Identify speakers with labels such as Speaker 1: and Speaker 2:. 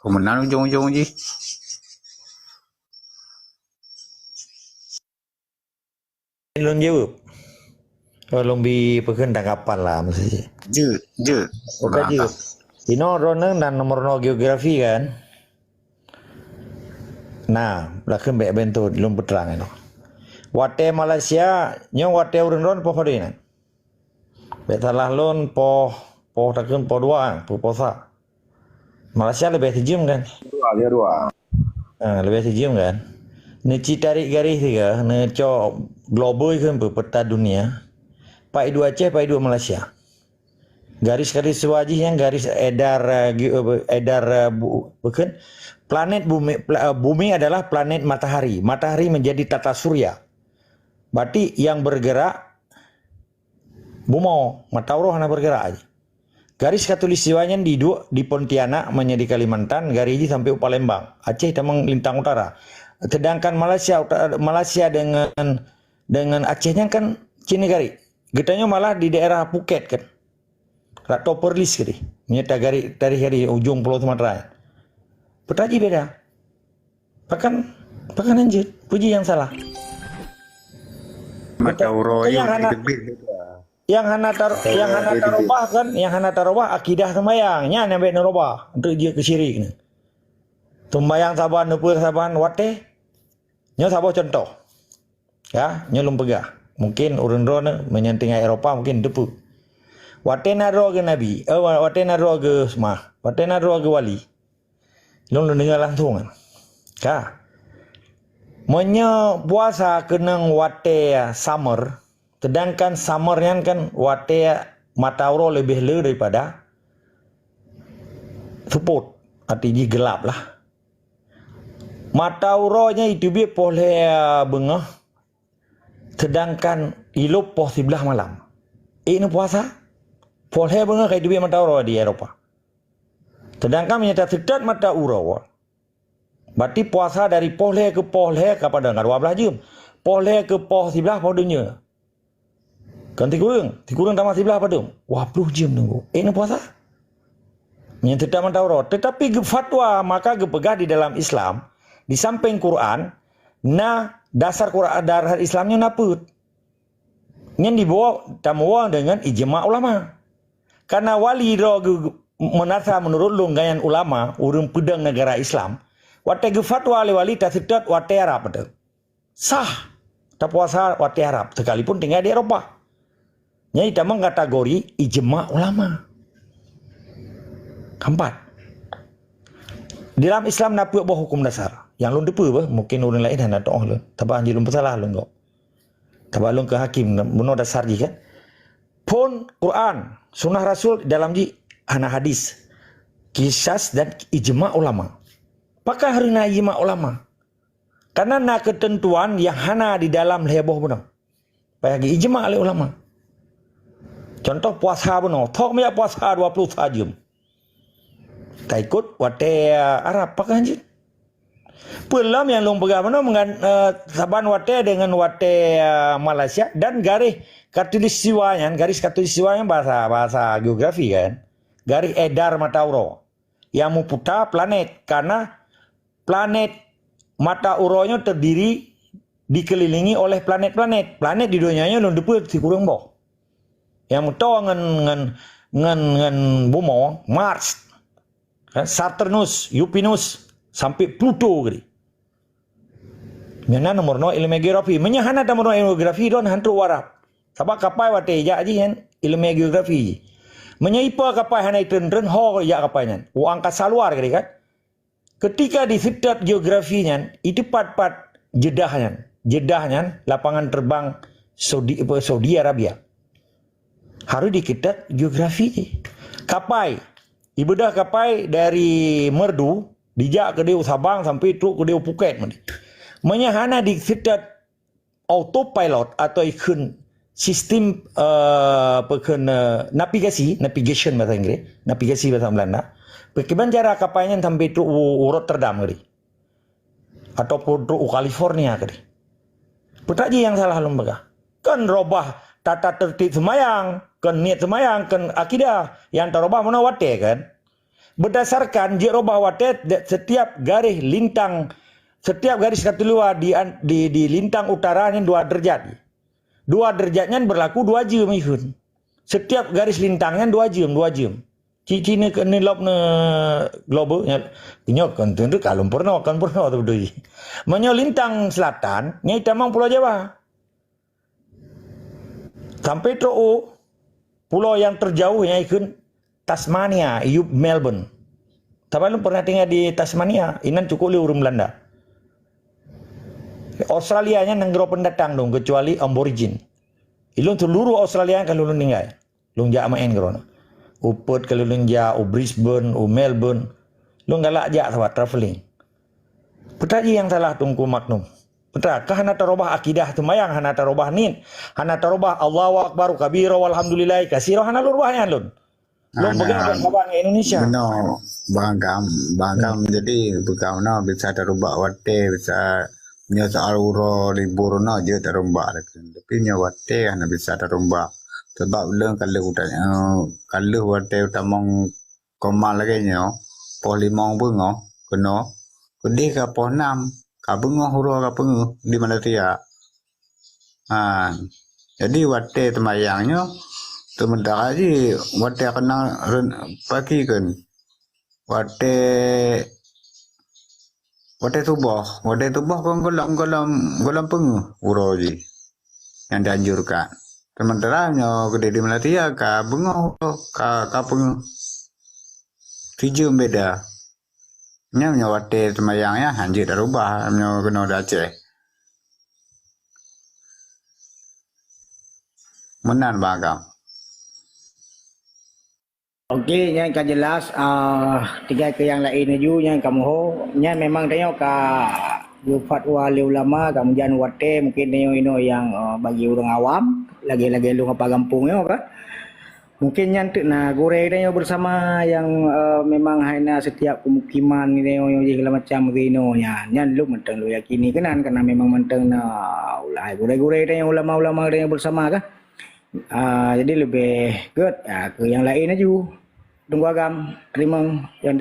Speaker 1: Pemenang ujung-ujung je.
Speaker 2: Lon jawab. Kalau bi pekan tanggapan lah mesti.
Speaker 1: Je.
Speaker 2: Oke je. Ini orang dan nomor geografi kan. Nah, belakang baik bentuk belum berterang itu. Wate Malaysia, nyo wate urun-urun po fadina. Betalah lon po takun po dua, po posa. Malaysia lebih sejam kan?
Speaker 1: Dua.
Speaker 2: Lebih sejam kan? Neci tarik garis tiga, neco global kan peta dunia. Pai dua Aceh, pai dua Malaysia. Garis-garis wajih yang garis bukan planet bumi adalah planet matahari. Matahari menjadi tata surya. Berarti yang bergerak Bumo, Matauro hanya bergerak aja. Garis khatulistiwanya di Pontianak menjadi Kalimantan, garis ini sampai Palembang, Aceh tamang lintang utara. Sedangkan Malaysia dengan Acehnya kan Cina garis. Getanya malah di daerah Phuket kan. Rato Perlis kiri. Nyata garis dari ujung Pulau Sumatera. Petaji beda. Pakan anjir, puji yang salah.
Speaker 1: Matauro
Speaker 2: yang hana tarobah kan, yang hana tarobah akidah sembayangnya sampai narobah untuk dia kesyirik ni. Sembayang saban nepur saban wate. Nyo sabo contoh. Ya, nyo lum pegah. Mungkin urun-urun menyentingai Eropa mungkin depu. Wate naro ke nabi, wate naro ke semah, wate naro ke wali. Lum dengar langsung kan. Ka. Menyo puasa kenang wate summer. Sedangkan summernya kan wate Matauro lebih le daripada support. Artinya gelap lah. Matauronya itu dia boleh bengah. Sedangkan ilup poh sebelah malam. Ini puasa. Boleh bengah kayak dia Matauro di Eropa. Sedangkan menyata sedat Matauro. Berarti puasa dari poleh ke poleh kepada 12 jam. Poleh ke poh sebelah podenya. Kan tikurang tambah sebelah pada 20 jam nunggu. Ini puasa. Yang tidak Matauro. Tetapi fatwa maka gepegah di dalam Islam. Di samping Quran. Dasar Quran darah Islamnya naput. Yang dibawa tamuwa dengan ijma' ulama. Karena wali menasa menurut lunggayan ulama. Urung pedang negara Islam. Wate fatwa wali tak sedot wate Arab. Sah. Tak puasa wate Arab. Sekalipun tinggal di Eropa. Nyai tamang kategori ijma' ulama. Keempat. Di dalam Islam napu apa hukum dasar? Yang lun depu apa? Mungkin orang lain hendak toh lun. Tapi anjir lun bersalah lun kok. Tapi lun ke hakim benar dasar ji kan. Pun Quran, sunnah Rasul dalam ji hana hadis, kisas dan ijma' ulama. Pakai harina ijma' ulama. Karena nak ketentuan yang hana di dalam heboh benar. Pagi ijma' oleh ulama. Contoh puasa benar. Tok punya puasa 20 jam. Tak ikut wate Arab pakai anjir. Pelam yang long pegang benar saban wate dengan wate Malaysia dan garis khatulistiwanya bahasa geografi kan. Garis edar Matauro. Yang memputar planet karena planet Matauronya terdiri dikelilingi oleh planet-planet. Planet di dunianya long depu kurang boh. Yang tahu ngan Bumo, Mars, Saturnus, Uranus sampai Pluto gini. Mana nomor ilmu geografi? Menyahana nomor ilmu geografi don hantu warap. Sebab kapai wate ja aji kan ilmu geografi. Menyaipa kapai hanai tren ho ya kapainya. Angkasa luar gini kan. Ketika di sedot geografinya itu pat jedahnya lapangan terbang Saudi Arabia. Harus diketat geografi. Kapai. Ibadah kapai dari Merdu. Dijak ke dia Sabang sampai truk ke dia Phuket. Menyahana diketat autopilot atau ikun sistem navigation bahasa Inggris. Navigasi bahasa Belanda. Bagaimana cara kapainya sampai truk Rotterdam. Ataupun truk California. Petaji yang salah lembaga. Kan robah tata tertib semayang, kan niat semayang, kan akidah yang terubah mana wate kan. berdasarkan je robah watet setiap garis lintang, setiap garis khatuliwat di lintang utaranya 2 derajat. 2 derajatnya berlaku 2 jam ihun. Setiap garis lintangnya 2 jam. Cina kena lop ne global nya nyok kan tu kalau pernah tu betul. Menyo lintang selatan nyai tamang Pulau Jawa. Sampai to pulau yang terjauh yang ikut Tasmania, iup Melbourne. Tapi lu pernah tinggal di Tasmania, inan cukup li urang Belanda. Australia nya nenggro pendatang dong kecuali aborigin. Ilun seluruh Australia kalau lu tinggal. Lu jak main krono. Perth kalau lu jak, Brisbane, Melbourne. Lu galak jak sama traveling. Petaji yang salah tungku maknum. Betul, kah hana tarobah akidah tumayang, hana tarobah nin, hana tarobah Allahu Akbar kabira walhamdulillah kasiro hana lurwahnya lun. Lu bagaimana kabar Indonesia?
Speaker 1: Benar, bangkam jadi bukan no bisa terubah wate bisa nya soal libur no je terubah tapi nya wate hana bisa terubah sebab leng kalau wate utamong komal lagi nyo po 5 bungo keno kudi ka po 6 ka bungo huro ka pengu di Malaysia. Jadi wate temayangnya sementara aja wate kena pagi kan wate tubuh kan kolam pengu huro ji yang dianjurkan. Sementara nyo gede di Malaysia ka bungo ka pengu 7 beda. Nyo wate temayangnya hanjir darubah nyo kena Aceh. Menan bagam.
Speaker 3: Okey, yang kan jelas tiga ke yang lain ju yang kamu ho, nya memang tengok ka fatwa li ulama kemudian wate mungkin ino yang bagi orang awam lagi-lagi lu apa kampung yo kan. Mungkin yang na gore tengok bersama yang memang hanya setiap pemukiman ni yo segala macam rino nya. Nya lu menteng lu yakini kenan karena memang menteng na ulai gore-gore tengok ulama-ulama tengok bersama kan. Jadi lebih good ke yang lain aja. Tunggu agam terima yang